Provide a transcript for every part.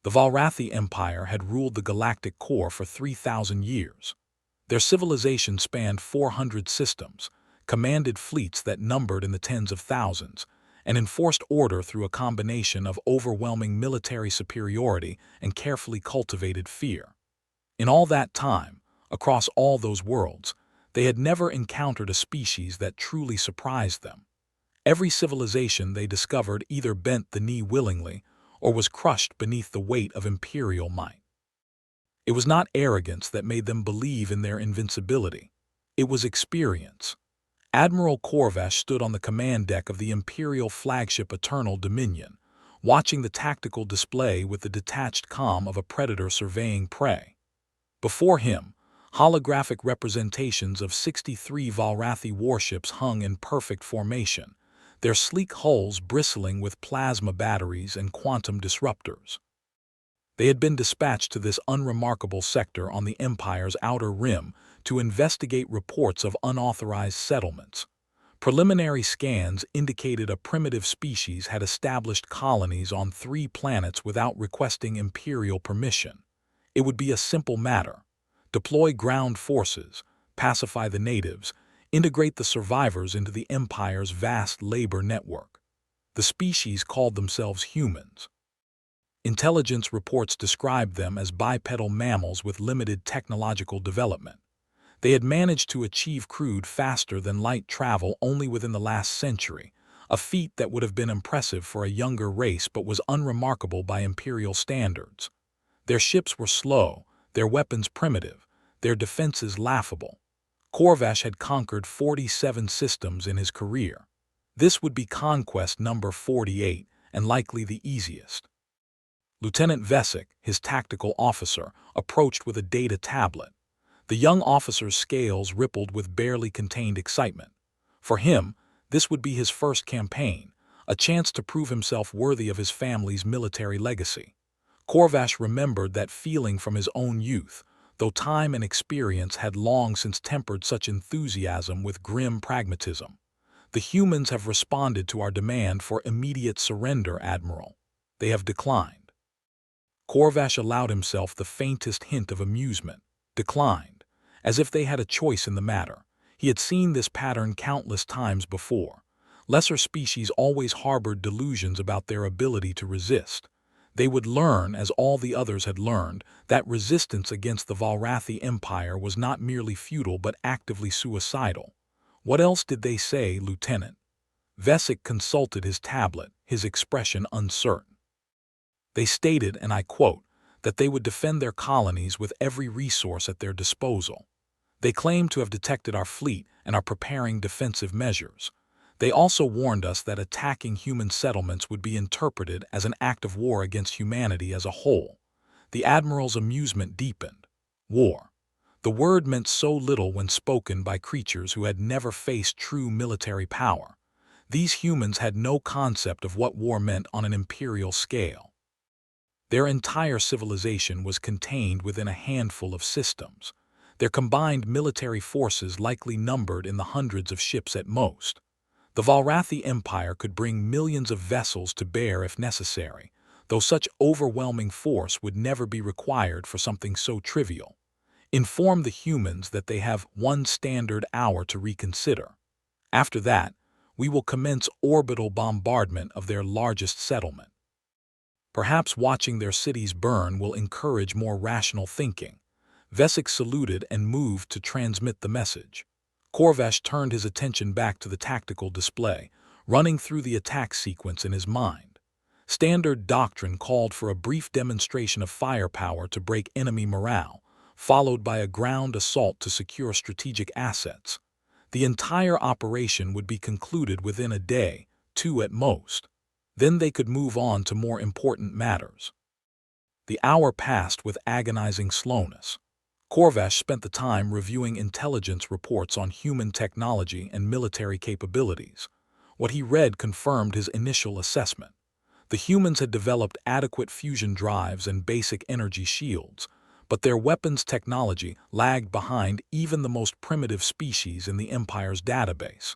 The Valrathi Empire had ruled the galactic core for 3,000 years. Their civilization spanned 400 systems, commanded fleets that numbered in the tens of thousands, and enforced order through a combination of overwhelming military superiority and carefully cultivated fear. In all that time, across all those worlds, they had never encountered a species that truly surprised them. Every civilization they discovered either bent the knee willingly or was crushed beneath the weight of imperial might. It was not arrogance that made them believe in their invincibility. It was experience. Admiral Corvash stood on the command deck of the Imperial flagship Eternal Dominion, watching the tactical display with the detached calm of a predator surveying prey. Before him, holographic representations of 63 Valrathi warships hung in perfect formation, their sleek hulls bristling with plasma batteries and quantum disruptors. They had been dispatched to this unremarkable sector on the Empire's outer rim to investigate reports of unauthorized settlements. Preliminary scans indicated a primitive species had established colonies on 3 planets without requesting Imperial permission. It would be a simple matter: deploy ground forces, pacify the natives, integrate the survivors into the Empire's vast labor network. The species called themselves humans. Intelligence reports described them as bipedal mammals with limited technological development. They had managed to achieve crude faster-than-light travel only within the last century, a feat that would have been impressive for a younger race but was unremarkable by Imperial standards. Their ships were slow, their weapons primitive, their defenses laughable. Corvash had conquered 47 systems in his career. This would be conquest number 48, and likely the easiest. Lieutenant Vesic, his tactical officer, approached with a data tablet. The young officer's scales rippled with barely contained excitement. For him, this would be his first campaign, a chance to prove himself worthy of his family's military legacy. Corvash remembered that feeling from his own youth, though time and experience had long since tempered such enthusiasm with grim pragmatism. "The humans have responded to our demand for immediate surrender, Admiral. They have declined." Corvash allowed himself the faintest hint of amusement. Declined, as if they had a choice in the matter. He had seen this pattern countless times before. Lesser species always harbored delusions about their ability to resist. They would learn, as all the others had learned, that resistance against the Valrathi Empire was not merely futile but actively suicidal. "What else did they say, Lieutenant?" Vesic consulted his tablet, his expression uncertain. "They stated, and I quote, that they would defend their colonies with every resource at their disposal. They claim to have detected our fleet and are preparing defensive measures. They also warned us that attacking human settlements would be interpreted as an act of war against humanity as a whole." The Admiral's amusement deepened. War. The word meant so little when spoken by creatures who had never faced true military power. These humans had no concept of what war meant on an imperial scale. Their entire civilization was contained within a handful of systems. Their combined military forces likely numbered in the hundreds of ships at most. The Valrathi Empire could bring millions of vessels to bear if necessary, though such overwhelming force would never be required for something so trivial. Inform the humans that they have 1 standard hour to reconsider. After that, we will commence orbital bombardment of their largest settlement. Perhaps watching their cities burn will encourage more rational thinking. Vesic saluted and moved to transmit the message. Corvash turned his attention back to the tactical display, running through the attack sequence in his mind. Standard doctrine called for a brief demonstration of firepower to break enemy morale, followed by a ground assault to secure strategic assets. The entire operation would be concluded within a day, 2 at most. Then they could move on to more important matters. The hour passed with agonizing slowness. Corvash spent the time reviewing intelligence reports on human technology and military capabilities. What he read confirmed his initial assessment. The humans had developed adequate fusion drives and basic energy shields, but their weapons technology lagged behind even the most primitive species in the Empire's database.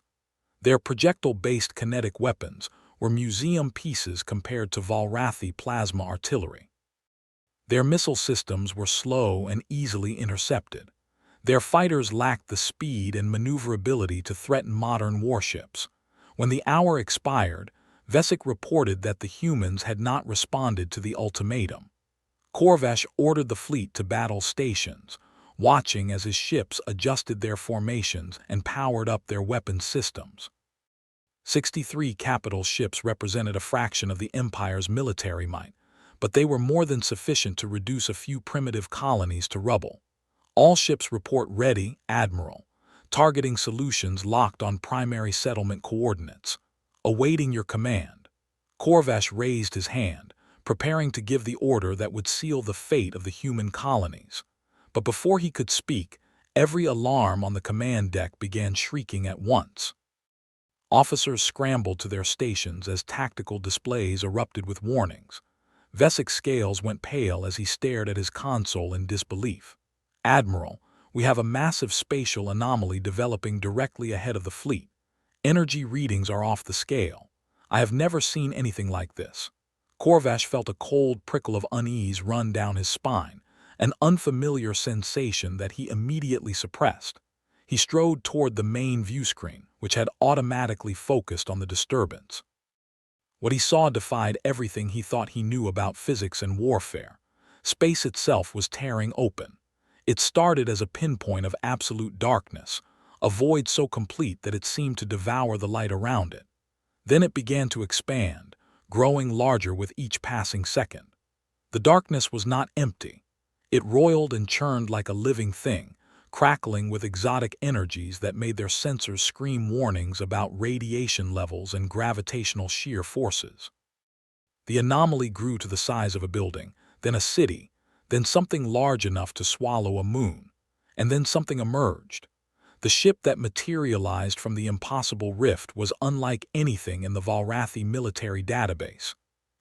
Their projectile-based kinetic weapons were museum pieces compared to Valrathi plasma artillery. Their missile systems were slow and easily intercepted. Their fighters lacked the speed and maneuverability to threaten modern warships. When the hour expired, Vesic reported that the humans had not responded to the ultimatum. Corvash ordered the fleet to battle stations, watching as his ships adjusted their formations and powered up their weapons systems. 63 capital ships represented a fraction of the Empire's military might, but they were more than sufficient to reduce a few primitive colonies to rubble. All ships report ready, Admiral, targeting solutions locked on primary settlement coordinates. Awaiting your command. Corvash raised his hand, preparing to give the order that would seal the fate of the human colonies. But before he could speak, every alarm on the command deck began shrieking at once. Officers scrambled to their stations as tactical displays erupted with warnings. Vesic's scales went pale as he stared at his console in disbelief. Admiral, we have a massive spatial anomaly developing directly ahead of the fleet. Energy readings are off the scale. I have never seen anything like this. Corvash felt a cold prickle of unease run down his spine, an unfamiliar sensation that he immediately suppressed. He strode toward the main view screen, which had automatically focused on the disturbance. What he saw defied everything he thought he knew about physics and warfare. Space itself was tearing open. It started as a pinpoint of absolute darkness, a void so complete that it seemed to devour the light around it. Then it began to expand, growing larger with each passing second. The darkness was not empty. It roiled and churned like a living thing, crackling with exotic energies that made their sensors scream warnings about radiation levels and gravitational shear forces. The anomaly grew to the size of a building, then a city, then something large enough to swallow a moon, and then something emerged. The ship that materialized from the impossible rift was unlike anything in the Valrathi military database.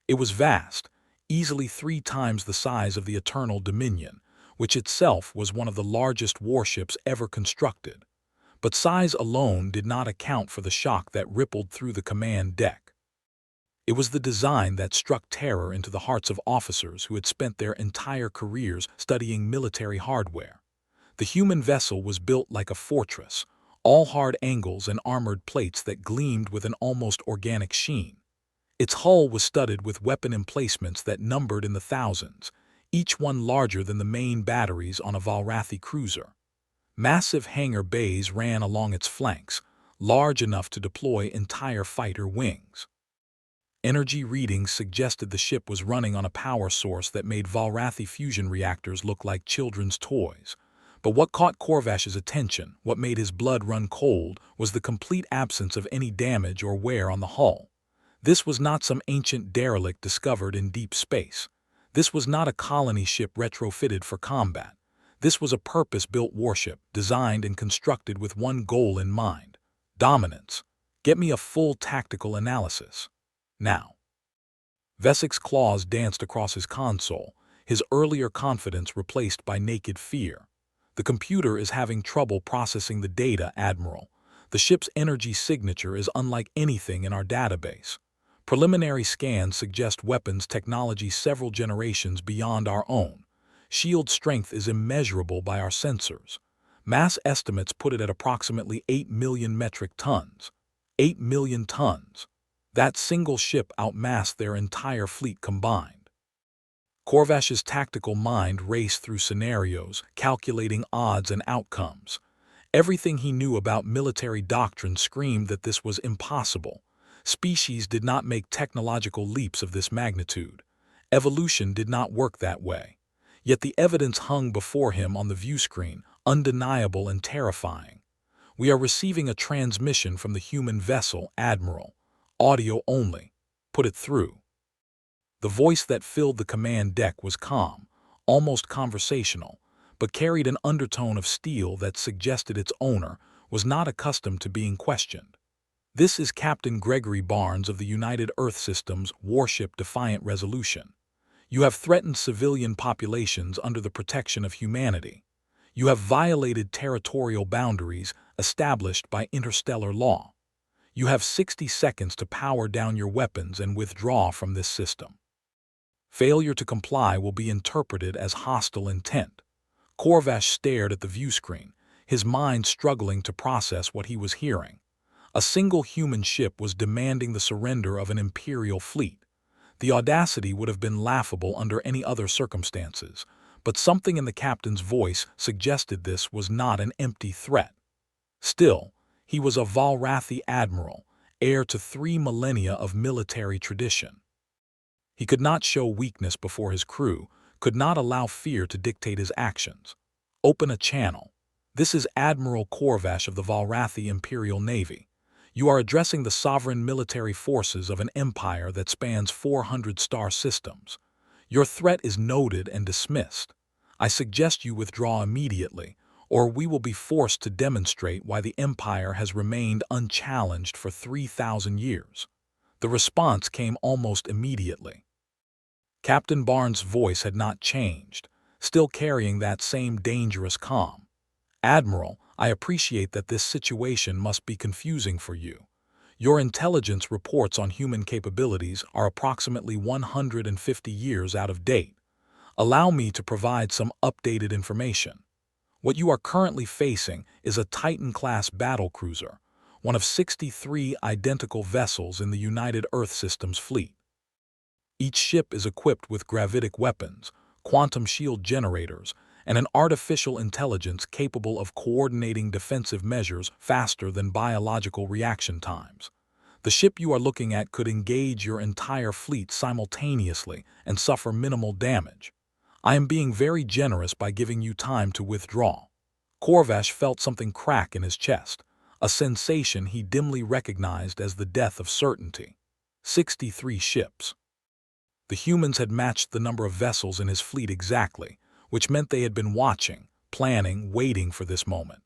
It was vast, easily 3 times the size of the Eternal Dominion, which itself was one of the largest warships ever constructed. But size alone did not account for the shock that rippled through the command deck. It was the design that struck terror into the hearts of officers who had spent their entire careers studying military hardware. The human vessel was built like a fortress, all hard angles and armored plates that gleamed with an almost organic sheen. Its hull was studded with weapon emplacements that numbered in the thousands, each one larger than the main batteries on a Valrathi cruiser. Massive hangar bays ran along its flanks, large enough to deploy entire fighter wings. Energy readings suggested the ship was running on a power source that made Valrathi fusion reactors look like children's toys. But what caught Corvash's attention, what made his blood run cold, was the complete absence of any damage or wear on the hull. This was not some ancient derelict discovered in deep space. This was not a colony ship retrofitted for combat. This was a purpose-built warship, designed and constructed with one goal in mind: dominance. Get me a full tactical analysis. Now. Vesic's claws danced across his console, his earlier confidence replaced by naked fear. The computer is having trouble processing the data, Admiral. The ship's energy signature is unlike anything in our database. Preliminary scans suggest weapons technology several generations beyond our own. Shield strength is immeasurable by our sensors. Mass estimates put it at approximately 8 million metric tons. 8 million tons. That single ship outmassed their entire fleet combined. Corvash's tactical mind raced through scenarios, calculating odds and outcomes. Everything he knew about military doctrine screamed that this was impossible. Species did not make technological leaps of this magnitude. Evolution did not work that way. Yet the evidence hung before him on the view screen, undeniable and terrifying. We are receiving a transmission from the human vessel, Admiral. Audio only. Put it through. The voice that filled the command deck was calm, almost conversational, but carried an undertone of steel that suggested its owner was not accustomed to being questioned. This is Captain Gregory Barnes of the United Earth System's Warship Defiant Resolution. You have threatened civilian populations under the protection of humanity. You have violated territorial boundaries established by interstellar law. You have 60 seconds to power down your weapons and withdraw from this system. Failure to comply will be interpreted as hostile intent. Corvash stared at the view screen, his mind struggling to process what he was hearing. A single human ship was demanding the surrender of an imperial fleet. The audacity would have been laughable under any other circumstances, but something in the captain's voice suggested this was not an empty threat. Still, he was a Valrathi admiral, heir to 3 millennia of military tradition. He could not show weakness before his crew, could not allow fear to dictate his actions. Open a channel. This is Admiral Corvash of the Valrathi Imperial Navy. You are addressing the sovereign military forces of an empire that spans 400 star systems. Your threat is noted and dismissed. I suggest you withdraw immediately, or we will be forced to demonstrate why the empire has remained unchallenged for 3,000 years. The response came almost immediately. Captain Barnes' voice had not changed, still carrying that same dangerous calm. Admiral, I appreciate that this situation must be confusing for you. Your intelligence reports on human capabilities are approximately 150 years out of date. Allow me to provide some updated information. What you are currently facing is a Titan-class battlecruiser, one of 63 identical vessels in the United Earth Systems fleet. Each ship is equipped with gravitic weapons, quantum shield generators, and an artificial intelligence capable of coordinating defensive measures faster than biological reaction times. The ship you are looking at could engage your entire fleet simultaneously and suffer minimal damage. I am being very generous by giving you time to withdraw. Corvash felt something crack in his chest, a sensation he dimly recognized as the death of certainty. 63 ships. The humans had matched the number of vessels in his fleet exactly, which meant they had been watching, planning, waiting for this moment.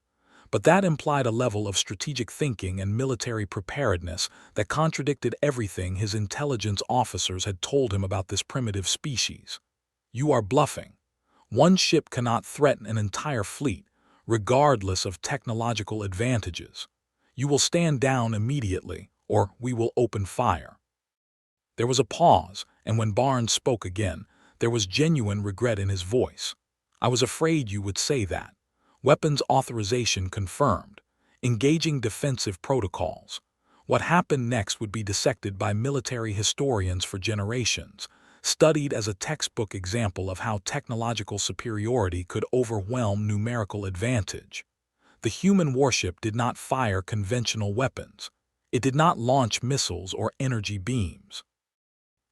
But that implied a level of strategic thinking and military preparedness that contradicted everything his intelligence officers had told him about this primitive species. You are bluffing. One ship cannot threaten an entire fleet, regardless of technological advantages. You will stand down immediately, or we will open fire. There was a pause, and when Barnes spoke again, there was genuine regret in his voice. I was afraid you would say that. Weapons authorization confirmed. Engaging defensive protocols. What happened next would be dissected by military historians for generations, studied as a textbook example of how technological superiority could overwhelm numerical advantage. The human warship did not fire conventional weapons. It did not launch missiles or energy beams.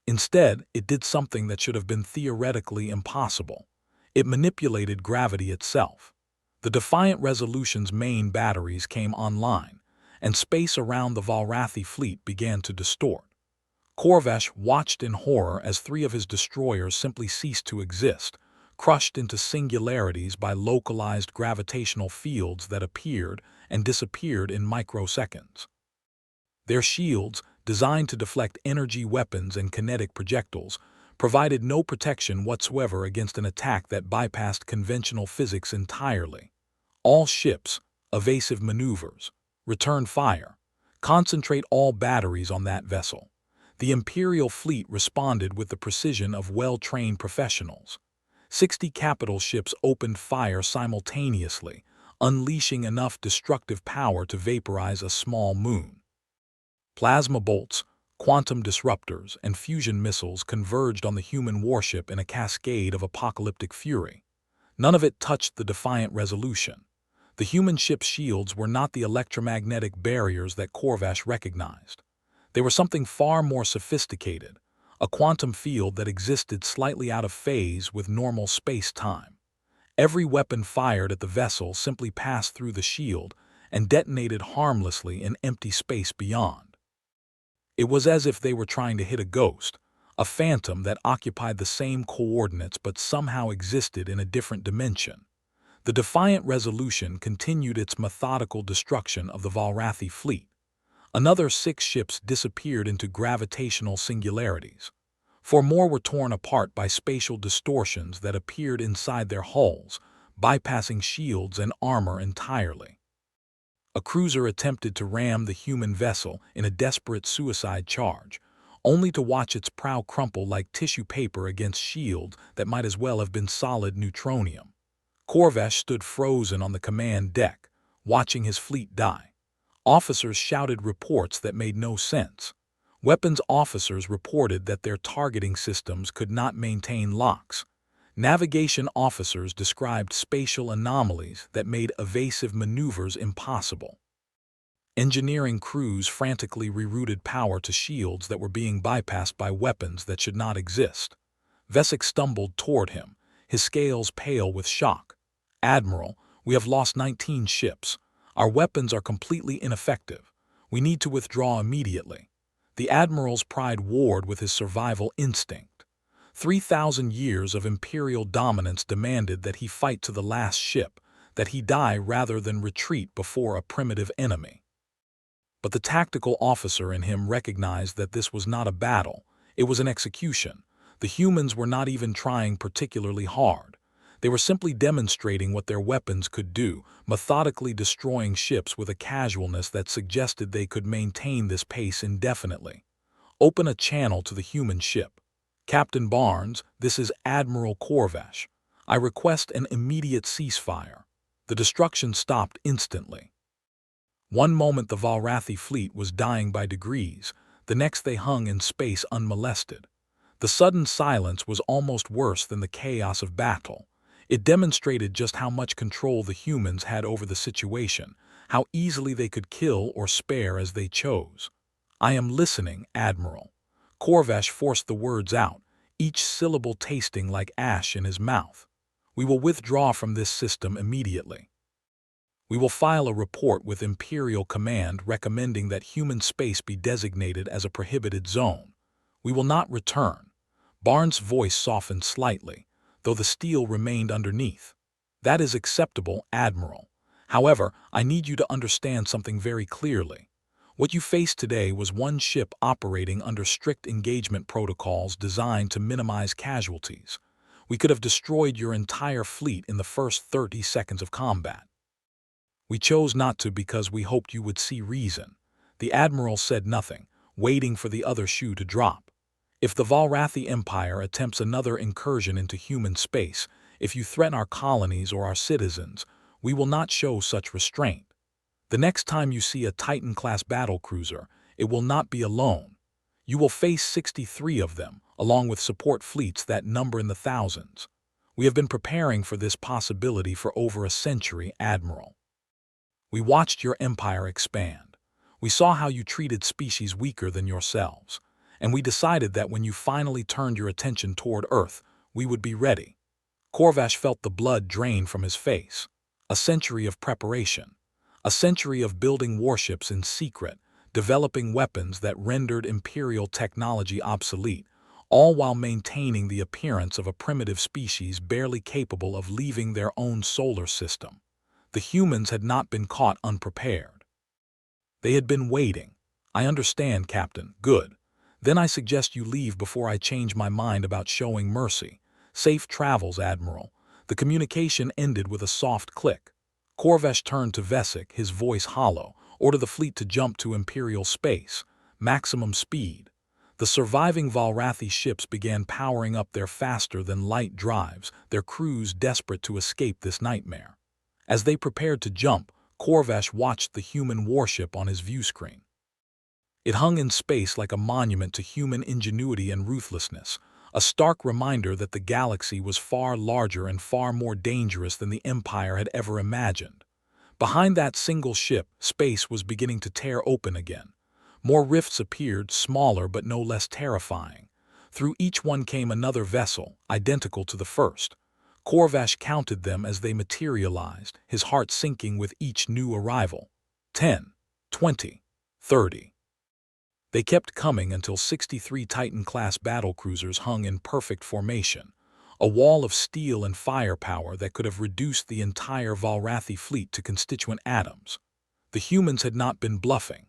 Instead, it did something that should have been theoretically impossible. It manipulated gravity itself. The Defiant Resolution's main batteries came online, and space around the Valrathi fleet began to distort. Corvash watched in horror as 3 of his destroyers simply ceased to exist, crushed into singularities by localized gravitational fields that appeared and disappeared in microseconds. Their shields, designed to deflect energy weapons and kinetic projectiles, provided no protection whatsoever against an attack that bypassed conventional physics entirely. All ships, evasive maneuvers, return fire, concentrate all batteries on that vessel. The Imperial fleet responded with the precision of well-trained professionals. 60 capital ships opened fire simultaneously, unleashing enough destructive power to vaporize a small moon. Plasma bolts, quantum disruptors, and fusion missiles converged on the human warship in a cascade of apocalyptic fury. None of it touched the Defiant Resolution. The human ship's shields were not the electromagnetic barriers that Corvash recognized. They were something far more sophisticated, a quantum field that existed slightly out of phase with normal space-time. Every weapon fired at the vessel simply passed through the shield and detonated harmlessly in empty space beyond. It was as if they were trying to hit a ghost, a phantom that occupied the same coordinates but somehow existed in a different dimension. The Defiant Resolution continued its methodical destruction of the Valrathi fleet. Another 6 ships disappeared into gravitational singularities. 4 more were torn apart by spatial distortions that appeared inside their hulls, bypassing shields and armor entirely. A cruiser attempted to ram the human vessel in a desperate suicide charge, only to watch its prow crumple like tissue paper against shields that might as well have been solid neutronium. Corvash stood frozen on the command deck, watching his fleet die. Officers shouted reports that made no sense. Weapons officers reported that their targeting systems could not maintain locks. Navigation officers described spatial anomalies that made evasive maneuvers impossible. Engineering crews frantically rerouted power to shields that were being bypassed by weapons that should not exist. Vesic stumbled toward him, his scales pale with shock. "Admiral, we have lost 19 ships. Our weapons are completely ineffective. We need to withdraw immediately." The Admiral's pride warred with his survival instinct. 3,000 years of imperial dominance demanded that he fight to the last ship, that he die rather than retreat before a primitive enemy. But the tactical officer in him recognized that this was not a battle, it was an execution. The humans were not even trying particularly hard. They were simply demonstrating what their weapons could do, methodically destroying ships with a casualness that suggested they could maintain this pace indefinitely. "Open a channel to the human ship. Captain Barnes, this is Admiral Corvash. I request an immediate ceasefire." The destruction stopped instantly. One moment the Valrathi fleet was dying by degrees, the next they hung in space unmolested. The sudden silence was almost worse than the chaos of battle. It demonstrated just how much control the humans had over the situation, how easily they could kill or spare as they chose. "I am listening, Admiral." Corvash forced the words out, each syllable tasting like ash in his mouth. "We will withdraw from this system immediately. We will file a report with Imperial Command recommending that human space be designated as a prohibited zone. We will not return." Barnes' voice softened slightly, though the steel remained underneath. "That is acceptable, Admiral. However, I need you to understand something very clearly. What you faced today was one ship operating under strict engagement protocols designed to minimize casualties. We could have destroyed your entire fleet in the first 30 seconds of combat. We chose not to because we hoped you would see reason." The Admiral said nothing, waiting for the other shoe to drop. "If the Valrathi Empire attempts another incursion into human space, if you threaten our colonies or our citizens, we will not show such restraint. The next time you see a Titan-class battlecruiser, it will not be alone. You will face 63 of them, along with support fleets that number in the thousands. We have been preparing for this possibility for over a century, Admiral. We watched your empire expand. We saw how you treated species weaker than yourselves, and we decided that when you finally turned your attention toward Earth, we would be ready." Corvash felt the blood drain from his face. A century of preparation. A century of building warships in secret, developing weapons that rendered Imperial technology obsolete, all while maintaining the appearance of a primitive species barely capable of leaving their own solar system. The humans had not been caught unprepared. They had been waiting. "I understand, Captain. Good. Then I suggest you leave before I change my mind about showing mercy. Safe travels, Admiral." The communication ended with a soft click. Corvash turned to Vesic, his voice hollow. "Order the fleet to jump to Imperial space. Maximum speed." The surviving Valrathi ships began powering up their faster-than-light drives, their crews desperate to escape this nightmare. As they prepared to jump, Corvash watched the human warship on his viewscreen. It hung in space like a monument to human ingenuity and ruthlessness, a stark reminder that the galaxy was far larger and far more dangerous than the Empire had ever imagined. Behind that single ship, space was beginning to tear open again. More rifts appeared, smaller but no less terrifying. Through each one came another vessel, identical to the first. Corvash counted them as they materialized, his heart sinking with each new arrival. 10, 20, 30. They kept coming until 63 Titan-class battlecruisers hung in perfect formation, a wall of steel and firepower that could have reduced the entire Valrathi fleet to constituent atoms. The humans had not been bluffing.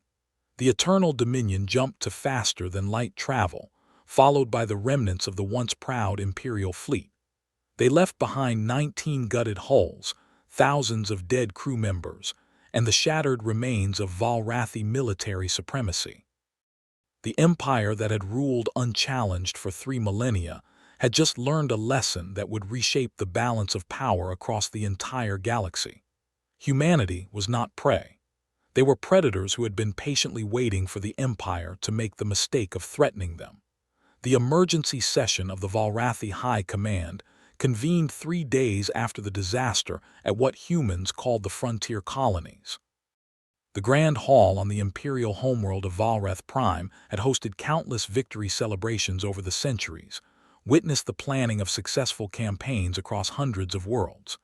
The Eternal Dominion jumped to faster-than-light travel, followed by the remnants of the once proud Imperial fleet. They left behind 19 gutted hulls, thousands of dead crew members, and the shattered remains of Valrathi military supremacy. The empire that had ruled unchallenged for 3 millennia had just learned a lesson that would reshape the balance of power across the entire galaxy. Humanity was not prey. They were predators who had been patiently waiting for the empire to make the mistake of threatening them. The emergency session of the Valrathi High Command convened 3 days after the disaster at what humans called the frontier colonies. The Grand Hall on the imperial homeworld of Valrath Prime had hosted countless victory celebrations over the centuries, witnessed the planning of successful campaigns across hundreds of worlds.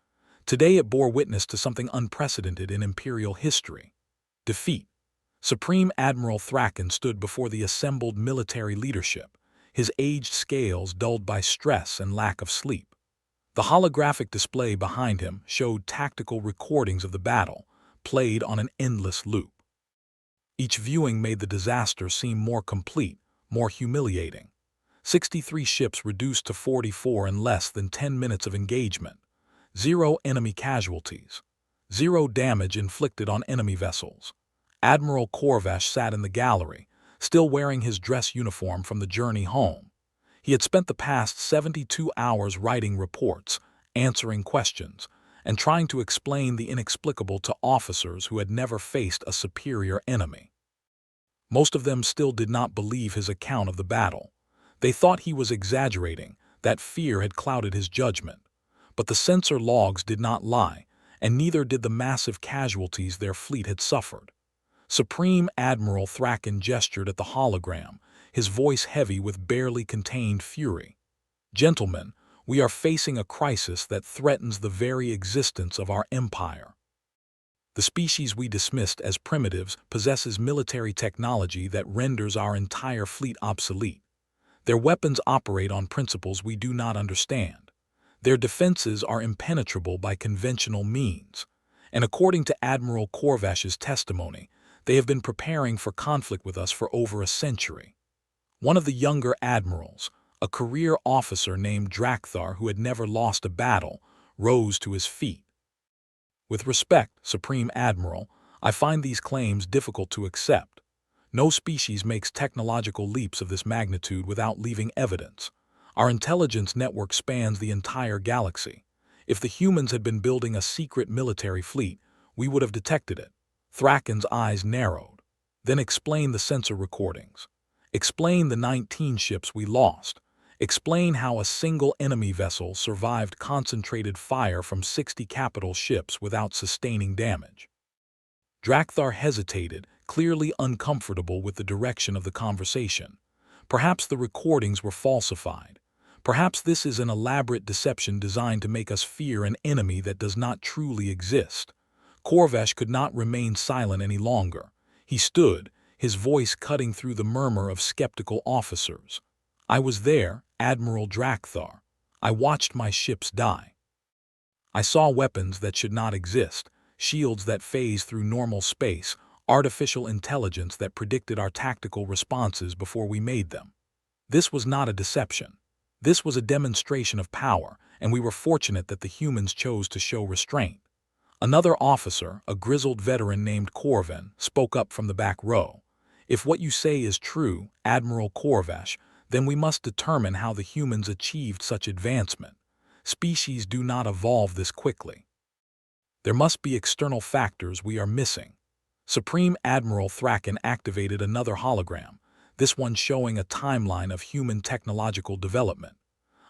Today it bore witness to something unprecedented in imperial history: defeat. Supreme Admiral Thraken stood before the assembled military leadership, his aged scales dulled by stress and lack of sleep. The holographic display behind him showed tactical recordings of the battle, played on an endless loop. Each viewing made the disaster seem more complete, more humiliating. 63 ships reduced to 44 in less than 10 minutes of engagement. 0 enemy casualties. 0 damage inflicted on enemy vessels. Admiral Korvash sat in the gallery, still wearing his dress uniform from the journey home. He had spent the past 72 hours writing reports, answering questions, and trying to explain the inexplicable to officers who had never faced a superior enemy. Most of them still did not believe his account of the battle. They thought he was exaggerating, that fear had clouded his judgment. But the sensor logs did not lie, and neither did the massive casualties their fleet had suffered. Supreme Admiral Thraken gestured at the hologram, his voice heavy with barely contained fury. "Gentlemen, we are facing a crisis that threatens the very existence of our empire. The species we dismissed as primitives possesses military technology that renders our entire fleet obsolete. Their weapons operate on principles we do not understand. Their defenses are impenetrable by conventional means. And according to Admiral Korvash's testimony, they have been preparing for conflict with us for over a century." One of the younger admirals, a career officer named Drakthar who had never lost a battle, rose to his feet. "With respect, Supreme Admiral, I find these claims difficult to accept. No species makes technological leaps of this magnitude without leaving evidence. Our intelligence network spans the entire galaxy. If the humans had been building a secret military fleet, we would have detected it." Thraken's eyes narrowed. "Then explain the sensor recordings. Explain the 19 ships we lost. Explain how a single enemy vessel survived concentrated fire from 60 capital ships without sustaining damage." Drakthar hesitated, clearly uncomfortable with the direction of the conversation. Perhaps the recordings were falsified. Perhaps this is an elaborate deception designed to make us fear an enemy that does not truly exist. Korvash could not remain silent any longer. He stood, his voice cutting through the murmur of skeptical officers. "I was there, Admiral Drakthar. I watched my ships die. I saw weapons that should not exist, shields that phase through normal space, artificial intelligence that predicted our tactical responses before we made them. This was not a deception. This was a demonstration of power, and we were fortunate that the humans chose to show restraint." Another officer, a grizzled veteran named Korvan, spoke up from the back row. "If what you say is true, Admiral Korvash, then we must determine how the humans achieved such advancement. Species do not evolve this quickly. There must be external factors we are missing." Supreme Admiral Thraken activated another hologram, this one showing a timeline of human technological development.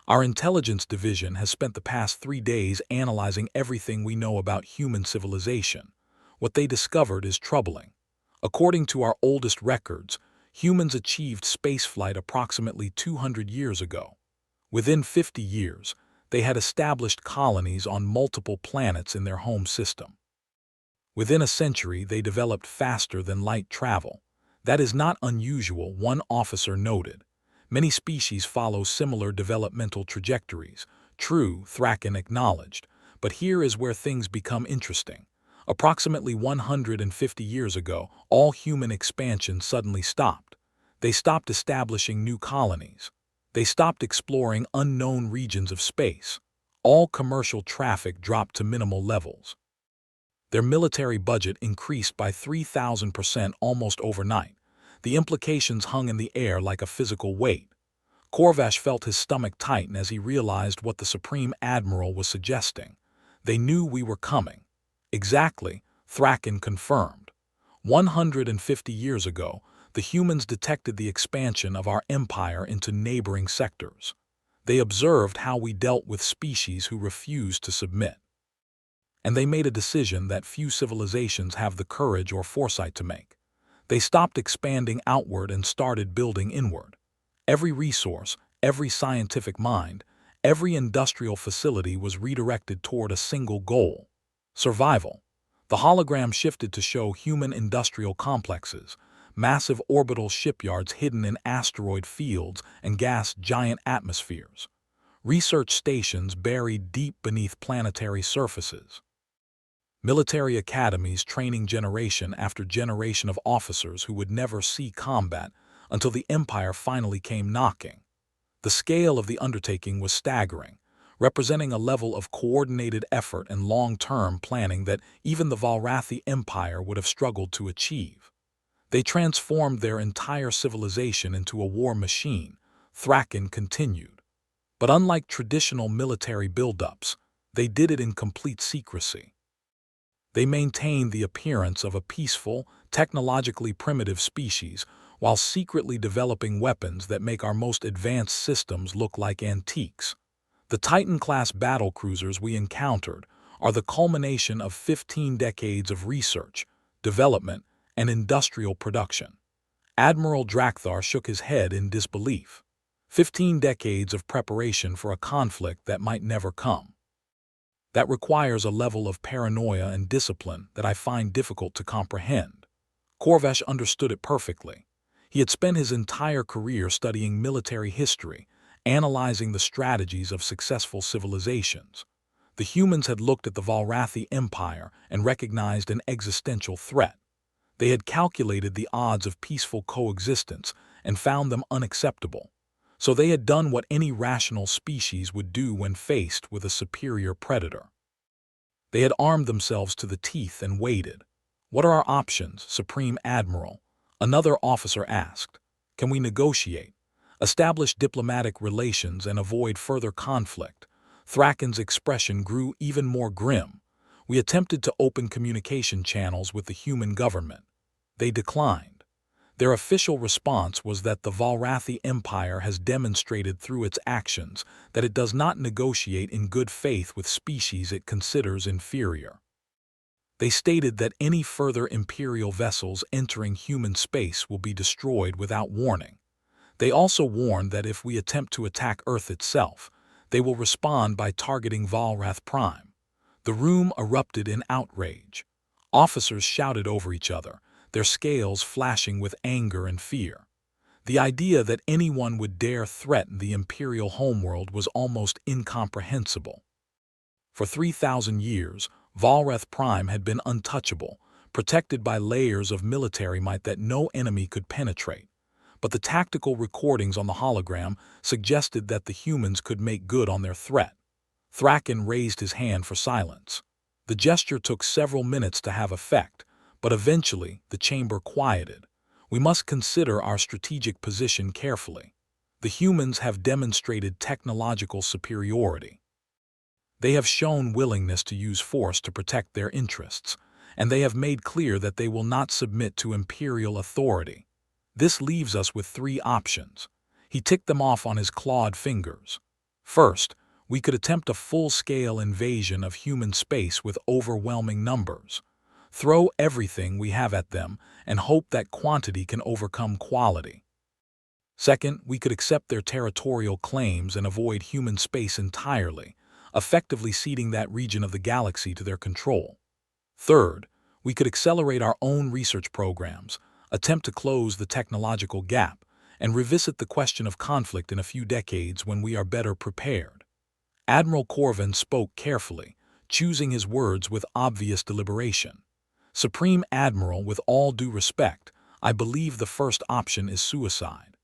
"Our intelligence division has spent the past 3 days analyzing everything we know about human civilization. What they discovered is troubling. According to our oldest records, humans achieved spaceflight approximately 200 years ago. Within 50 years, they had established colonies on multiple planets in their home system. Within a century, they developed faster than light travel. That is not unusual," one officer noted. "Many species follow similar developmental trajectories." "True," Thraken acknowledged, "but here is where things become interesting. Approximately 150 years ago, all human expansion suddenly stopped. They stopped establishing new colonies. They stopped exploring unknown regions of space. All commercial traffic dropped to minimal levels. Their military budget increased by 3,000% almost overnight. The implications hung in the air like a physical weight. Corvash felt his stomach tighten as he realized what the Supreme Admiral was suggesting. They knew we were coming. Exactly, Thraken confirmed. 150 years ago, the humans detected the expansion of our empire into neighboring sectors. They observed how we dealt with species who refused to submit. And they made a decision that few civilizations have the courage or foresight to make. They stopped expanding outward and started building inward. Every resource, every scientific mind, every industrial facility was redirected toward a single goal: survival. The hologram shifted to show human industrial complexes, massive orbital shipyards hidden in asteroid fields and gas giant atmospheres, research stations buried deep beneath planetary surfaces, military academies training generation after generation of officers who would never see combat until the Empire finally came knocking. The scale of the undertaking was staggering, representing a level of coordinated effort and long-term planning that even the Valrathi Empire would have struggled to achieve. They transformed their entire civilization into a war machine, Thraken continued. But unlike traditional military buildups, they did it in complete secrecy. They maintained the appearance of a peaceful, technologically primitive species while secretly developing weapons that make our most advanced systems look like antiques. The Titan-class battlecruisers we encountered are the culmination of 15 decades of research, development, and industrial production. Admiral Drakthar shook his head in disbelief. 15 decades of preparation for a conflict that might never come. That requires a level of paranoia and discipline that I find difficult to comprehend. Corvash understood it perfectly. He had spent his entire career studying military history, analyzing the strategies of successful civilizations. The humans had looked at the Valrathi Empire and recognized an existential threat. They had calculated the odds of peaceful coexistence and found them unacceptable. So they had done what any rational species would do when faced with a superior predator. They had armed themselves to the teeth and waited. "What are our options, Supreme Admiral?" another officer asked. "Can we negotiate, establish diplomatic relations, and avoid further conflict?" Thraken's expression grew even more grim. "We attempted to open communication channels with the human government. They declined. Their official response was that the Valrathi Empire has demonstrated through its actions that it does not negotiate in good faith with species it considers inferior. They stated that any further Imperial vessels entering human space will be destroyed without warning. They also warned that if we attempt to attack Earth itself, they will respond by targeting Valrath Prime." The room erupted in outrage. Officers shouted over each other, their scales flashing with anger and fear. The idea that anyone would dare threaten the Imperial homeworld was almost incomprehensible. For 3,000 years, Valrath Prime had been untouchable, protected by layers of military might that no enemy could penetrate. But the tactical recordings on the hologram suggested that the humans could make good on their threat. Thraken raised his hand for silence. The gesture took several minutes to have effect, but eventually the chamber quieted. "We must consider our strategic position carefully. The humans have demonstrated technological superiority. They have shown willingness to use force to protect their interests, and they have made clear that they will not submit to imperial authority. This leaves us with 3 options." He ticked them off on his clawed fingers. "First, we could attempt a full-scale invasion of human space with overwhelming numbers. Throw everything we have at them and hope that quantity can overcome quality. Second, we could accept their territorial claims and avoid human space entirely, effectively ceding that region of the galaxy to their control. Third, we could accelerate our own research programs, attempt to close the technological gap, and revisit the question of conflict in a few decades when we are better prepared." Admiral Corvin spoke carefully, choosing his words with obvious deliberation. "Supreme Admiral, with all due respect, I believe the first option is suicide.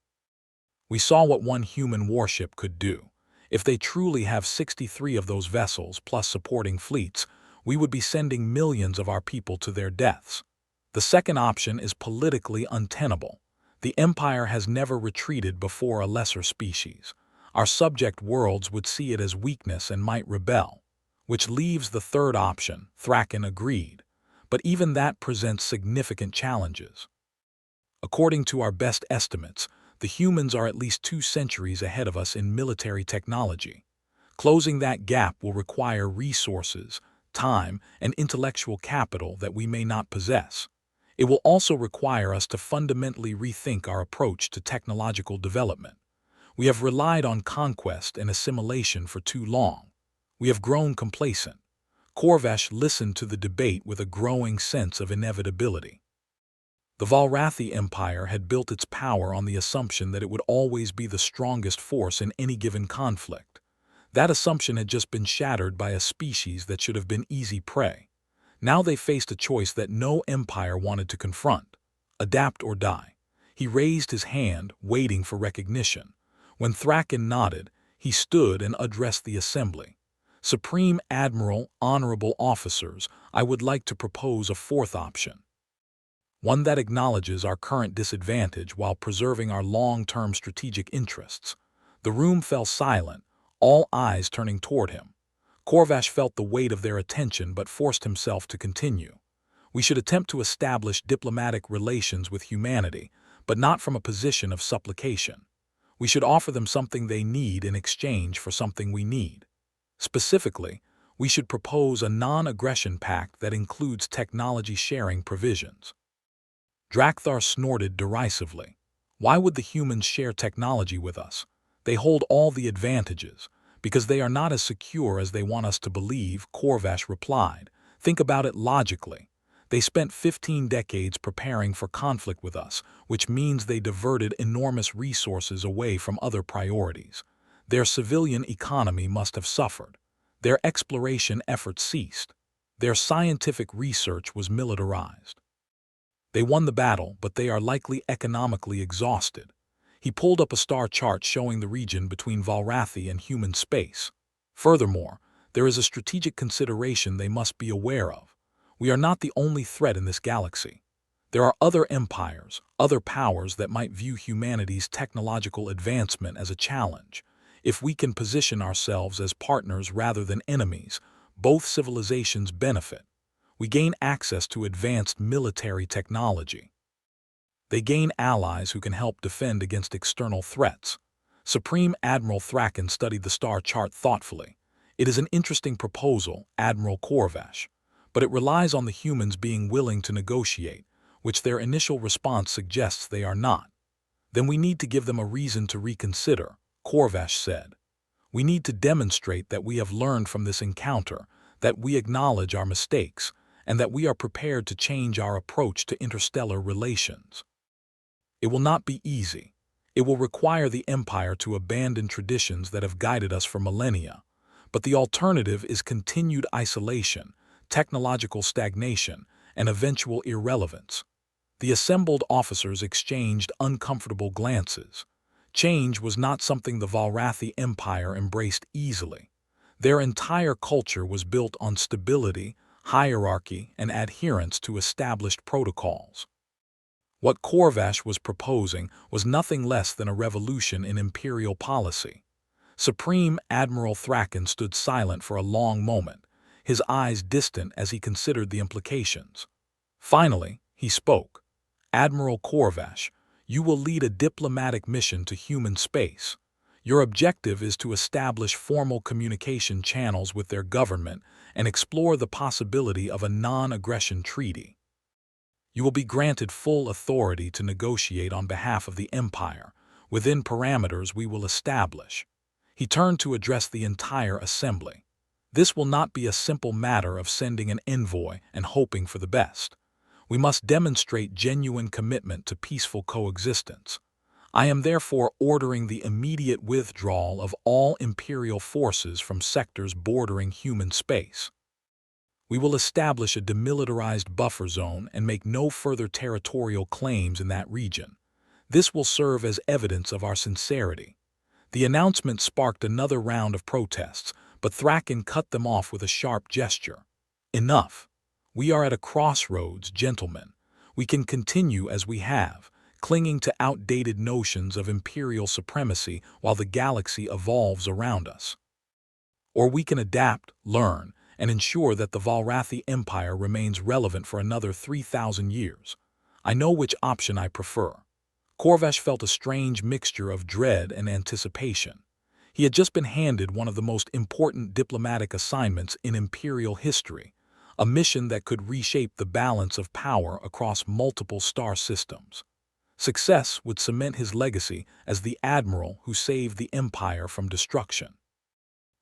We saw what one human warship could do. If they truly have 63 of those vessels plus supporting fleets, we would be sending millions of our people to their deaths. The second option is politically untenable. The Empire has never retreated before a lesser species. Our subject worlds would see it as weakness and might rebel, which leaves the third option. Thraken agreed, but even that presents significant challenges. According to our best estimates, the humans are at least 2 centuries ahead of us in military technology. Closing that gap will require resources, time, and intellectual capital that we may not possess. It will also require us to fundamentally rethink our approach to technological development. We have relied on conquest and assimilation for too long. We have grown complacent. Corvash listened to the debate with a growing sense of inevitability. The Valrathi Empire had built its power on the assumption that it would always be the strongest force in any given conflict. That assumption had just been shattered by a species that should have been easy prey. Now they faced a choice that no empire wanted to confront: adapt or die. He raised his hand, waiting for recognition. When Thraken nodded, he stood and addressed the assembly. "Supreme Admiral, honorable officers, I would like to propose a fourth option. One that acknowledges our current disadvantage while preserving our long-term strategic interests." The room fell silent, all eyes turning toward him. Corvash felt the weight of their attention but forced himself to continue. "We should attempt to establish diplomatic relations with humanity, but not from a position of supplication. We should offer them something they need in exchange for something we need. Specifically, we should propose a non-aggression pact that includes technology-sharing provisions." Drakthar snorted derisively. "Why would the humans share technology with us? They hold all the advantages. Because they are not as secure as they want us to believe," Corvash replied. "Think about it logically. They spent 15 decades preparing for conflict with us, which means they diverted enormous resources away from other priorities. Their civilian economy must have suffered. Their exploration efforts ceased. Their scientific research was militarized. They won the battle, but they are likely economically exhausted." He pulled up a star chart showing the region between Valrathi and human space. "Furthermore, there is a strategic consideration they must be aware of. We are not the only threat in this galaxy. There are other empires, other powers that might view humanity's technological advancement as a challenge. If we can position ourselves as partners rather than enemies, both civilizations benefit. We gain access to advanced military technology. They gain allies who can help defend against external threats." Supreme Admiral Thraken studied the star chart thoughtfully. "It is an interesting proposal, Admiral Corvash, but it relies on the humans being willing to negotiate, which their initial response suggests they are not." "Then we need to give them a reason to reconsider," Corvash said. "We need to demonstrate that we have learned from this encounter, that we acknowledge our mistakes, and that we are prepared to change our approach to interstellar relations. It will not be easy. It will require the Empire to abandon traditions that have guided us for millennia. But the alternative is continued isolation, technological stagnation, and eventual irrelevance." The assembled officers exchanged uncomfortable glances. Change was not something the Valrathi Empire embraced easily. Their entire culture was built on stability, hierarchy, and adherence to established protocols. What Corvash was proposing was nothing less than a revolution in imperial policy. Supreme Admiral Thraken stood silent for a long moment, his eyes distant as he considered the implications. Finally, he spoke. "Admiral Corvash, you will lead a diplomatic mission to human space. Your objective is to establish formal communication channels with their government and explore the possibility of a non-aggression treaty. You will be granted full authority to negotiate on behalf of the Empire, within parameters we will establish." He turned to address the entire assembly. "This will not be a simple matter of sending an envoy and hoping for the best. We must demonstrate genuine commitment to peaceful coexistence. I am therefore ordering the immediate withdrawal of all Imperial forces from sectors bordering human space. We will establish a demilitarized buffer zone and make no further territorial claims in that region. This will serve as evidence of our sincerity." The announcement sparked another round of protests, but Thraken cut them off with a sharp gesture. "Enough. We are at a crossroads, gentlemen. We can continue as we have, clinging to outdated notions of imperial supremacy while the galaxy evolves around us. Or we can adapt, learn, and ensure that the Valrathi Empire remains relevant for another 3,000 years. I know which option I prefer. Corvash felt a strange mixture of dread and anticipation. He had just been handed one of the most important diplomatic assignments in imperial history, a mission that could reshape the balance of power across multiple star systems. Success would cement his legacy as the admiral who saved the empire from destruction.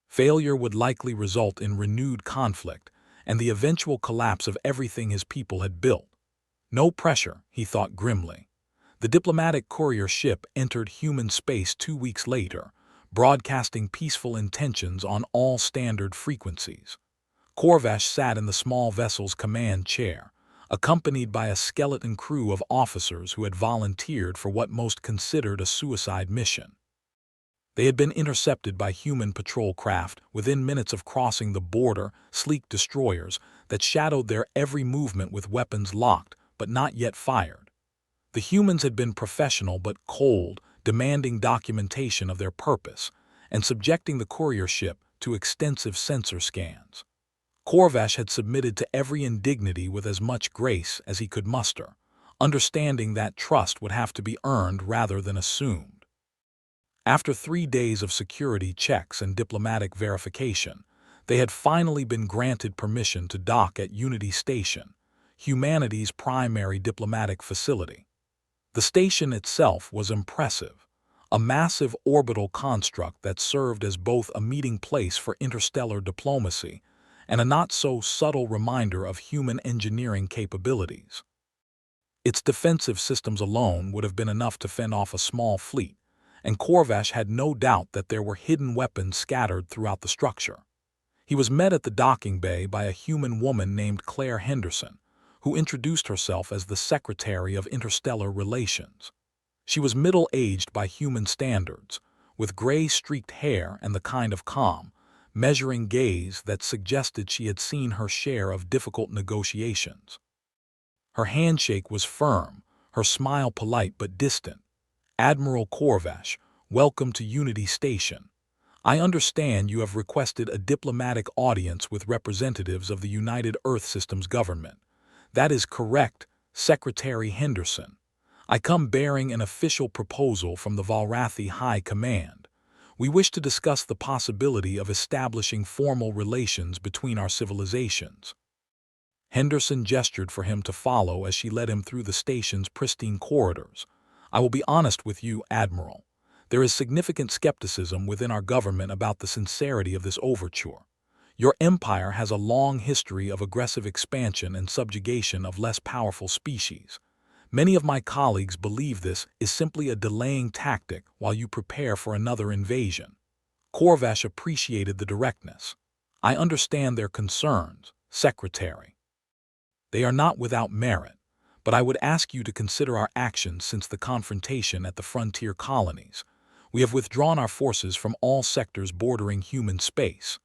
Failure would likely result in renewed conflict and the eventual collapse of everything his people had built. No pressure, he thought grimly. The diplomatic courier ship entered human space 2 weeks later, broadcasting peaceful intentions on all standard frequencies. Corvash sat in the small vessel's command chair, accompanied by a skeleton crew of officers who had volunteered for what most considered a suicide mission. They had been intercepted by human patrol craft within minutes of crossing the border, sleek destroyers that shadowed their every movement with weapons locked but not yet fired. The humans had been professional but cold, demanding documentation of their purpose and subjecting the courier ship to extensive sensor scans. Corvash had submitted to every indignity with as much grace as he could muster, understanding that trust would have to be earned rather than assumed. After 3 days of security checks and diplomatic verification, they had finally been granted permission to dock at Unity Station, humanity's primary diplomatic facility. The station itself was impressive, a massive orbital construct that served as both a meeting place for interstellar diplomacy and a not-so-subtle reminder of human engineering capabilities. Its defensive systems alone would have been enough to fend off a small fleet, and Corvash had no doubt that there were hidden weapons scattered throughout the structure. He was met at the docking bay by a human woman named Claire Henderson, who introduced herself as the Secretary of Interstellar Relations. She was middle-aged by human standards, with gray-streaked hair and the kind of calm, measuring gaze that suggested she had seen her share of difficult negotiations. Her handshake was firm, her smile polite but distant. "Admiral Corvash, welcome to Unity Station. I understand you have requested a diplomatic audience with representatives of the United Earth Systems government. That is correct, Secretary Henderson. I come bearing an official proposal from the Valrathi High Command. We wish to discuss the possibility of establishing formal relations between our civilizations." Henderson gestured for him to follow as she led him through the station's pristine corridors. "I will be honest with you, Admiral. There is significant skepticism within our government about the sincerity of this overture. Your empire has a long history of aggressive expansion and subjugation of less powerful species. Many of my colleagues believe this is simply a delaying tactic while you prepare for another invasion." Corvash appreciated the directness. "I understand their concerns, Secretary. They are not without merit, but I would ask you to consider our actions since the confrontation at the frontier colonies. We have withdrawn our forces from all sectors bordering human space.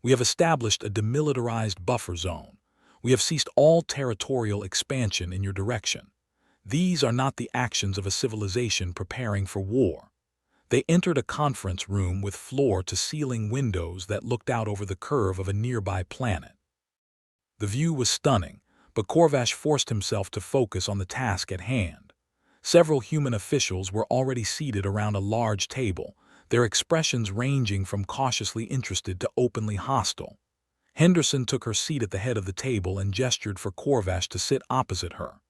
We have established a demilitarized buffer zone. We have ceased all territorial expansion in your direction. These are not the actions of a civilization preparing for war." They entered a conference room with floor-to-ceiling windows that looked out over the curve of a nearby planet. The view was stunning, but Corvash forced himself to focus on the task at hand. Several human officials were already seated around a large table, their expressions ranging from cautiously interested to openly hostile. Henderson took her seat at the head of the table and gestured for Corvash to sit opposite her.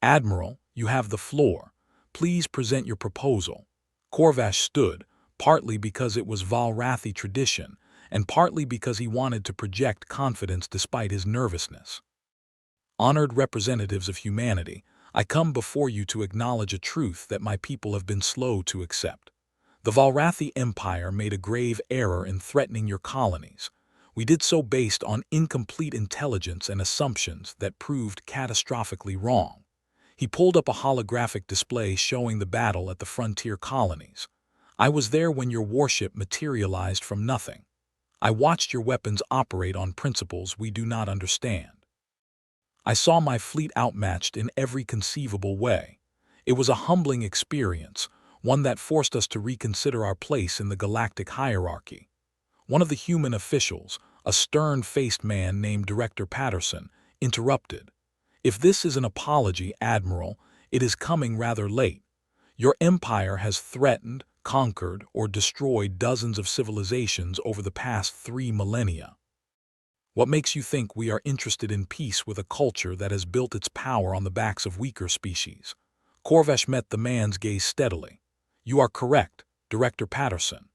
"Admiral, you have the floor. Please present your proposal." Corvash stood, partly because it was Valrathi tradition, and partly because he wanted to project confidence despite his nervousness. "Honored representatives of humanity, I come before you to acknowledge a truth that my people have been slow to accept. The Valrathi Empire made a grave error in threatening your colonies. We did so based on incomplete intelligence and assumptions that proved catastrophically wrong." He pulled up a holographic display showing the battle at the frontier colonies. "I was there when your warship materialized from nothing. I watched your weapons operate on principles we do not understand. I saw my fleet outmatched in every conceivable way. It was a humbling experience, one that forced us to reconsider our place in the galactic hierarchy. One of the human officials, a stern-faced man named Director Patterson, interrupted. "If this is an apology, Admiral, it is coming rather late. Your empire has threatened, conquered, or destroyed dozens of civilizations over the past 3 millennia. What makes you think we are interested in peace with a culture that has built its power on the backs of weaker species?" Corvash met the man's gaze steadily. "You are correct, Director Patterson.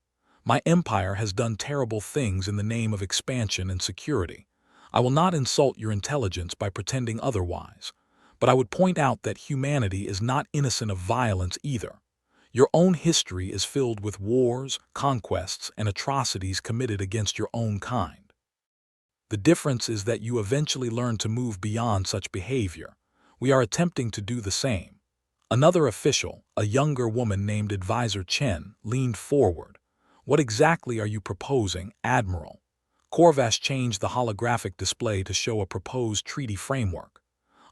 My empire has done terrible things in the name of expansion and security. I will not insult your intelligence by pretending otherwise, but I would point out that humanity is not innocent of violence either. Your own history is filled with wars, conquests, and atrocities committed against your own kind. The difference is that you eventually learn to move beyond such behavior. We are attempting to do the same." Another official, a younger woman named Advisor Chen, leaned forward. "What exactly are you proposing, Admiral?" Corvash changed the holographic display to show a proposed treaty framework.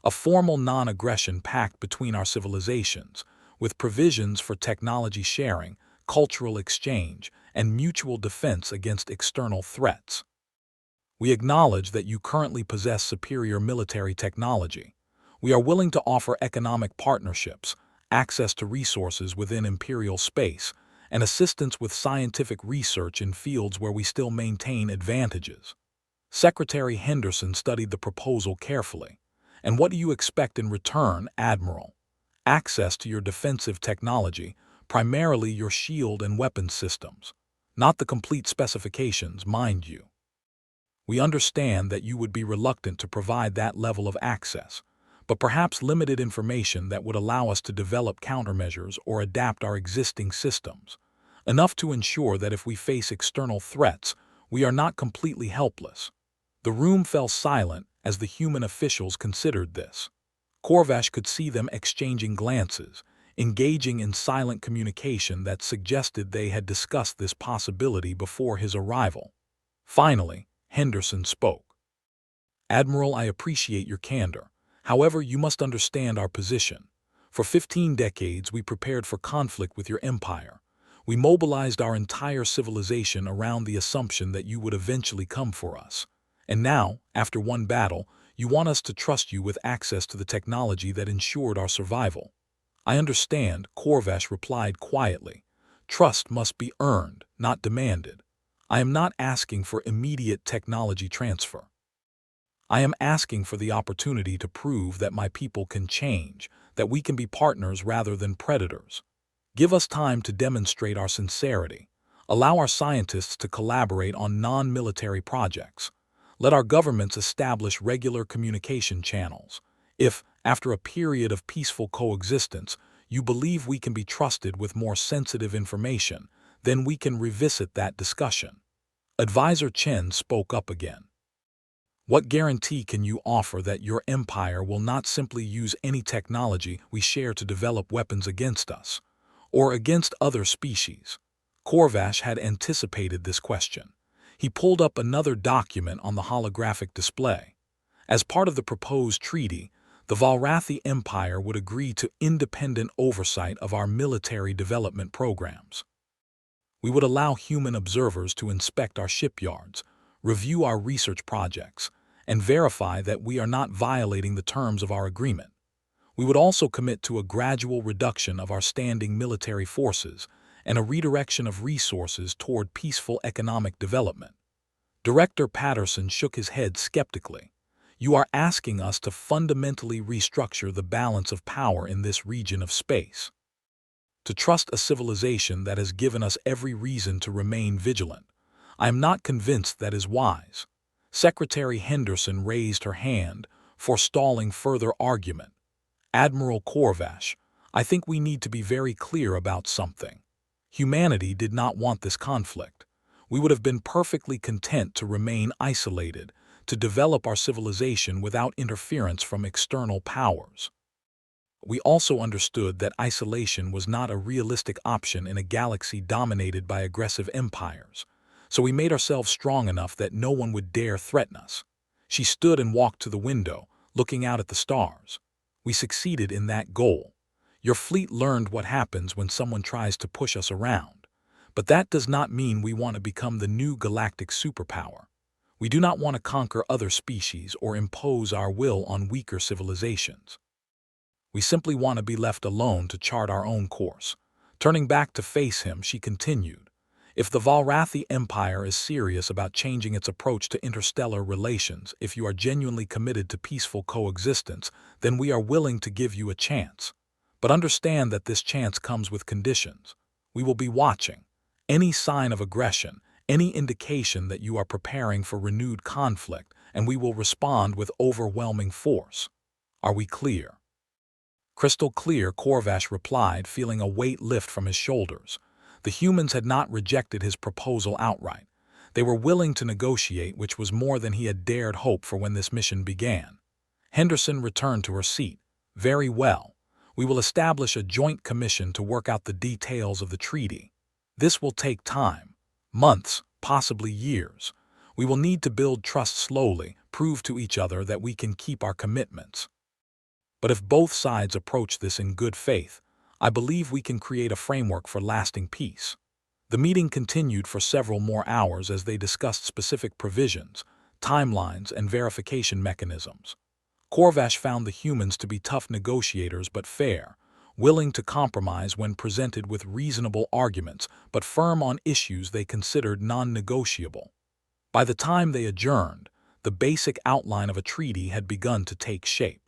"A formal non-aggression pact between our civilizations, with provisions for technology sharing, cultural exchange, and mutual defense against external threats. We acknowledge that you currently possess superior military technology. We are willing to offer economic partnerships, access to resources within imperial space, and assistance with scientific research in fields where we still maintain advantages." Secretary Henderson studied the proposal carefully. "And what do you expect in return, Admiral?" "Access to your defensive technology, primarily your shield and weapons systems. Not the complete specifications, mind you. We understand that you would be reluctant to provide that level of access, but perhaps limited information that would allow us to develop countermeasures or adapt our existing systems, enough to ensure that if we face external threats, we are not completely helpless." The room fell silent as the human officials considered this. Corvash could see them exchanging glances, engaging in silent communication that suggested they had discussed this possibility before his arrival. Finally, Henderson spoke. "Admiral, I appreciate your candor. However, you must understand our position. For 15 decades, we prepared for conflict with your empire. We mobilized our entire civilization around the assumption that you would eventually come for us. And now, after one battle, you want us to trust you with access to the technology that ensured our survival." "I understand," Corvash replied quietly. "Trust must be earned, not demanded. I am not asking for immediate technology transfer. I am asking for the opportunity to prove that my people can change, that we can be partners rather than predators. Give us time to demonstrate our sincerity. Allow our scientists to collaborate on non-military projects. Let our governments establish regular communication channels. If, after a period of peaceful coexistence, you believe we can be trusted with more sensitive information, then we can revisit that discussion." Advisor Chen spoke up again. "What guarantee can you offer that your empire will not simply use any technology we share to develop weapons against us, or against other species?" Corvash had anticipated this question. He pulled up another document on the holographic display. As part of the proposed treaty, the Valrathi Empire would agree to independent oversight of our military development programs. We would allow human observers to inspect our shipyards, review our research projects, and verify that we are not violating the terms of our agreement. We would also commit to a gradual reduction of our standing military forces and a redirection of resources toward peaceful economic development. Director Patterson shook his head skeptically. "You are asking us to fundamentally restructure the balance of power in this region of space. To trust a civilization that has given us every reason to remain vigilant. I am not convinced that is wise." Secretary Henderson raised her hand, forestalling further argument. "Admiral Corvash, I think we need to be very clear about something. Humanity did not want this conflict. We would have been perfectly content to remain isolated, to develop our civilization without interference from external powers. We also understood that isolation was not a realistic option in a galaxy dominated by aggressive empires, so we made ourselves strong enough that no one would dare threaten us." She stood and walked to the window, looking out at the stars. "We succeeded in that goal. Your fleet learned what happens when someone tries to push us around. But that does not mean we want to become the new galactic superpower. We do not want to conquer other species or impose our will on weaker civilizations. We simply want to be left alone to chart our own course. Turning back to face him, she continued, "If the Valrathi Empire is serious about changing its approach to interstellar relations, if you are genuinely committed to peaceful coexistence, then we are willing to give you a chance. But understand that this chance comes with conditions. We will be watching. Any sign of aggression, any indication that you are preparing for renewed conflict, and we will respond with overwhelming force. Are we clear?" "Crystal clear," Corvash replied, feeling a weight lift from his shoulders. The humans had not rejected his proposal outright. They were willing to negotiate, which was more than he had dared hope for when this mission began. Henderson returned to her seat. "Very well. We will establish a joint commission to work out the details of the treaty. This will take time. Months, possibly years. We will need to build trust slowly, prove to each other that we can keep our commitments. But if both sides approach this in good faith, I believe we can create a framework for lasting peace." The meeting continued for several more hours as they discussed specific provisions, timelines, and verification mechanisms. Corvash found the humans to be tough negotiators but fair, willing to compromise when presented with reasonable arguments, but firm on issues they considered non-negotiable. By the time they adjourned, the basic outline of a treaty had begun to take shape.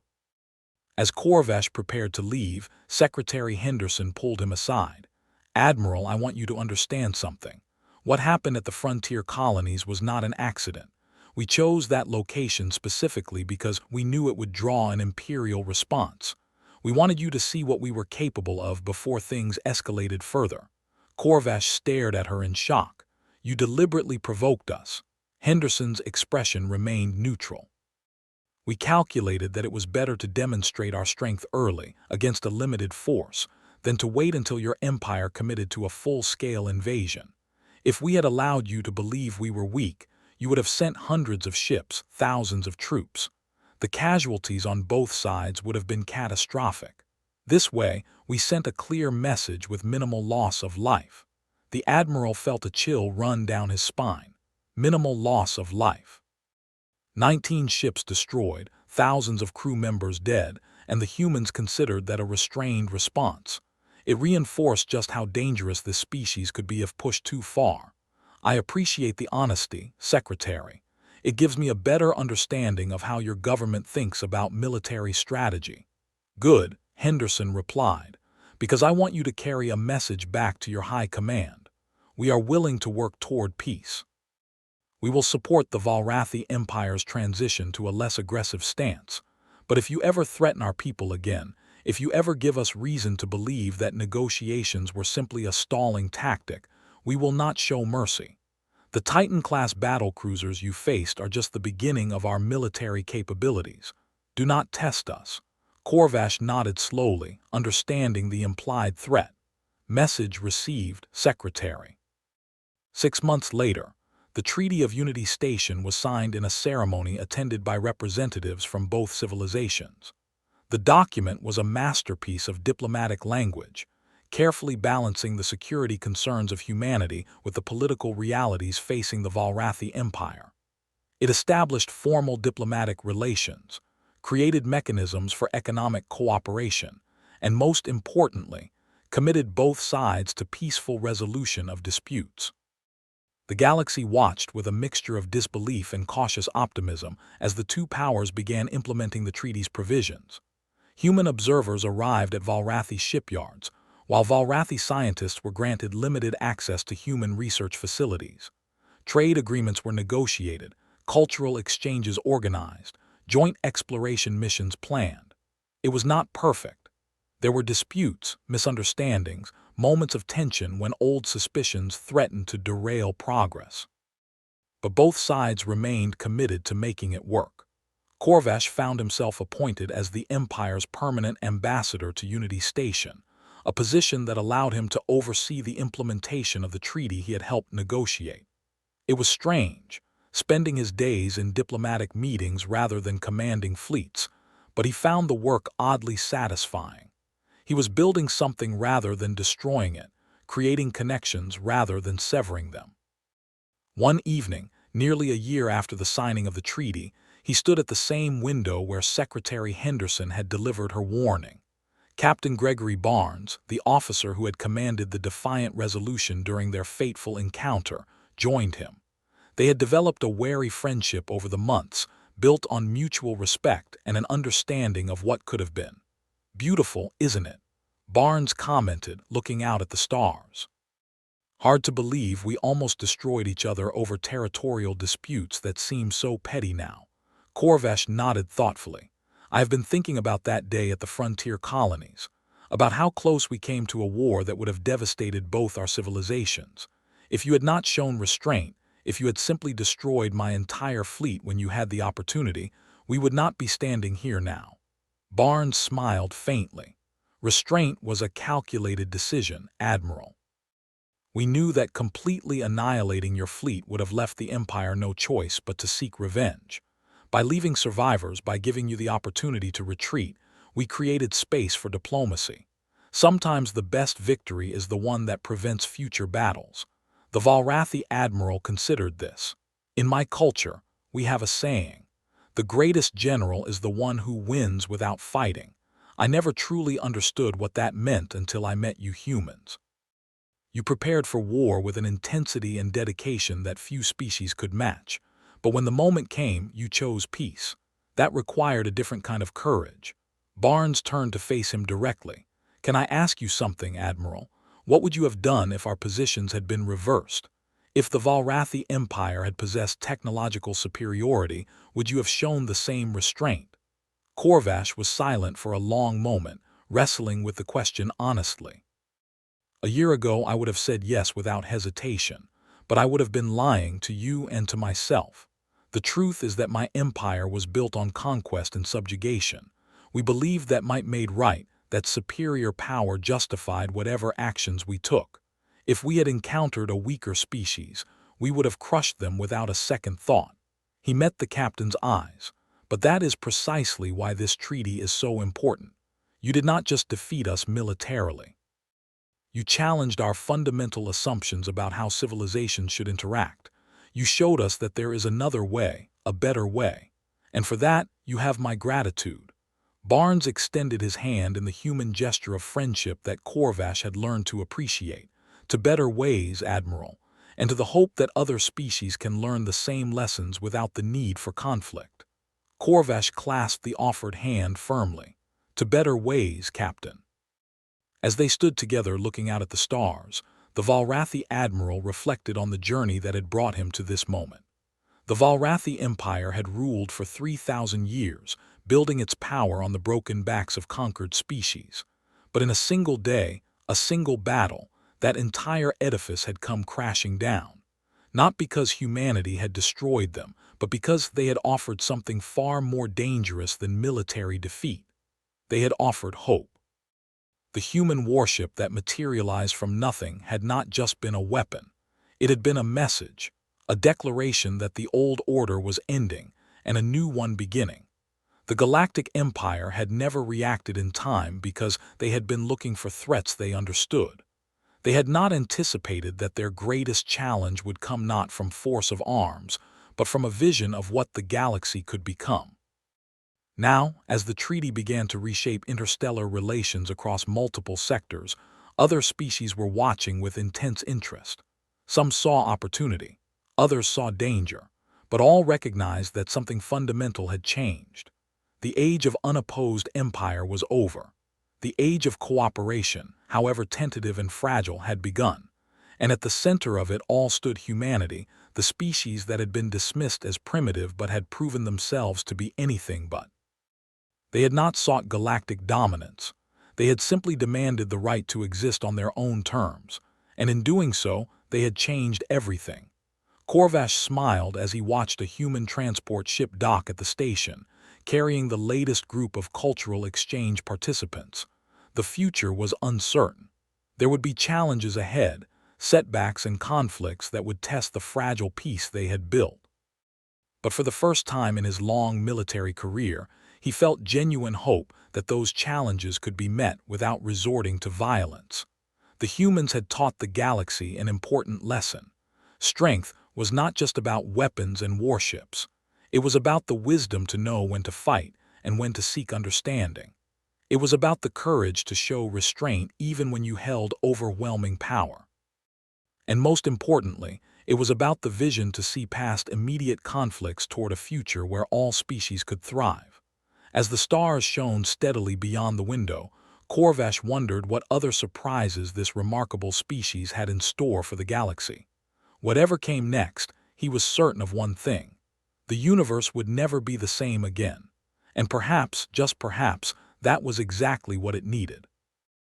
As Corvash prepared to leave, Secretary Henderson pulled him aside. "Admiral, I want you to understand something. What happened at the frontier colonies was not an accident. We chose that location specifically because we knew it would draw an imperial response. We wanted you to see what we were capable of before things escalated further." Corvash stared at her in shock. "You deliberately provoked us." Henderson's expression remained neutral. "We calculated that it was better to demonstrate our strength early, against a limited force, than to wait until your empire committed to a full-scale invasion. If we had allowed you to believe we were weak, you would have sent hundreds of ships, thousands of troops. The casualties on both sides would have been catastrophic. This way, we sent a clear message with minimal loss of life." The admiral felt a chill run down his spine. Minimal loss of life. 19 ships destroyed, thousands of crew members dead, and the humans considered that a restrained response. It reinforced just how dangerous this species could be if pushed too far. "I appreciate the honesty, Secretary. It gives me a better understanding of how your government thinks about military strategy." "Good," Henderson replied, "because I want you to carry a message back to your high command. We are willing to work toward peace. We will support the Valrathi Empire's transition to a less aggressive stance. But if you ever threaten our people again, if you ever give us reason to believe that negotiations were simply a stalling tactic, we will not show mercy. The Titan-class battlecruisers you faced are just the beginning of our military capabilities. Do not test us." Corvash nodded slowly, understanding the implied threat. "Message received, Secretary." 6 months later, the Treaty of Unity Station was signed in a ceremony attended by representatives from both civilizations. The document was a masterpiece of diplomatic language, carefully balancing the security concerns of humanity with the political realities facing the Valrathi Empire. It established formal diplomatic relations, created mechanisms for economic cooperation, and most importantly, committed both sides to peaceful resolution of disputes. The galaxy watched with a mixture of disbelief and cautious optimism as the two powers began implementing the treaty's provisions. Human observers arrived at Valrathi shipyards, while Valrathi scientists were granted limited access to human research facilities. Trade agreements were negotiated, cultural exchanges organized, joint exploration missions planned. It was not perfect. There were disputes, misunderstandings, moments of tension when old suspicions threatened to derail progress. But both sides remained committed to making it work. Corvash found himself appointed as the Empire's permanent ambassador to Unity Station, a position that allowed him to oversee the implementation of the treaty he had helped negotiate. It was strange, spending his days in diplomatic meetings rather than commanding fleets, but he found the work oddly satisfying. He was building something rather than destroying it, creating connections rather than severing them. One evening, nearly a year after the signing of the treaty, he stood at the same window where Secretary Henderson had delivered her warning. Captain Gregory Barnes, the officer who had commanded the Defiant Resolution during their fateful encounter, joined him. They had developed a wary friendship over the months, built on mutual respect and an understanding of what could have been. "Beautiful, isn't it?" Barnes commented, looking out at the stars. "Hard to believe we almost destroyed each other over territorial disputes that seem so petty now." Corvash nodded thoughtfully. "I have been thinking about that day at the frontier colonies, about how close we came to a war that would have devastated both our civilizations. If you had not shown restraint, if you had simply destroyed my entire fleet when you had the opportunity, we would not be standing here now." Barnes smiled faintly. "Restraint was a calculated decision, Admiral. We knew that completely annihilating your fleet would have left the Empire no choice but to seek revenge. By leaving survivors, by giving you the opportunity to retreat, we created space for diplomacy. Sometimes the best victory is the one that prevents future battles." The Valrathi admiral considered this. "In my culture, we have a saying: the greatest general is the one who wins without fighting. I never truly understood what that meant until I met you humans. You prepared for war with an intensity and dedication that few species could match. But when the moment came, you chose peace. That required a different kind of courage." Barnes turned to face him directly. "Can I ask you something, Admiral? What would you have done if our positions had been reversed? If the Valrathi Empire had possessed technological superiority, would you have shown the same restraint?" Corvash was silent for a long moment, wrestling with the question honestly. "A year ago I would have said yes without hesitation, but I would have been lying to you and to myself. The truth is that my empire was built on conquest and subjugation. We believed that might made right, that superior power justified whatever actions we took. If we had encountered a weaker species, we would have crushed them without a second thought." He met the captain's eyes. "But that is precisely why this treaty is so important. You did not just defeat us militarily. You challenged our fundamental assumptions about how civilizations should interact. You showed us that there is another way, a better way. And for that, you have my gratitude." Barnes extended his hand in the human gesture of friendship that Corvash had learned to appreciate. "To better ways, Admiral, and to the hope that other species can learn the same lessons without the need for conflict." Corvash clasped the offered hand firmly. "To better ways, Captain." As they stood together looking out at the stars, the Valrathi admiral reflected on the journey that had brought him to this moment. The Valrathi Empire had ruled for 3,000 years, building its power on the broken backs of conquered species. But in a single day, a single battle, that entire edifice had come crashing down. Not because humanity had destroyed them, but because they had offered something far more dangerous than military defeat. They had offered hope. The human warship that materialized from nothing had not just been a weapon. It had been a message, a declaration that the old order was ending and a new one beginning. The Galactic Empire had never reacted in time because they had been looking for threats they understood. They had not anticipated that their greatest challenge would come not from force of arms, but from a vision of what the galaxy could become. Now, as the treaty began to reshape interstellar relations across multiple sectors, other species were watching with intense interest. Some saw opportunity, others saw danger, but all recognized that something fundamental had changed. The age of unopposed empire was over. The age of cooperation, however tentative and fragile, had begun. And at the center of it all stood humanity, the species that had been dismissed as primitive but had proven themselves to be anything but. They had not sought galactic dominance. They had simply demanded the right to exist on their own terms, and in doing so, they had changed everything. Corvash smiled as he watched a human transport ship dock at the station, carrying the latest group of cultural exchange participants. The future was uncertain. There would be challenges ahead, setbacks and conflicts that would test the fragile peace they had built. But for the first time in his long military career, He felt genuine hope that those challenges could be met without resorting to violence. The humans had taught the galaxy an important lesson. Strength was not just about weapons and warships. It was about the wisdom to know when to fight and when to seek understanding. It was about the courage to show restraint even when you held overwhelming power. And most importantly, it was about the vision to see past immediate conflicts toward a future where all species could thrive. As the stars shone steadily beyond the window, Corvash wondered what other surprises this remarkable species had in store for the galaxy. Whatever came next, he was certain of one thing: the universe would never be the same again. And perhaps, just perhaps, that was exactly what it needed.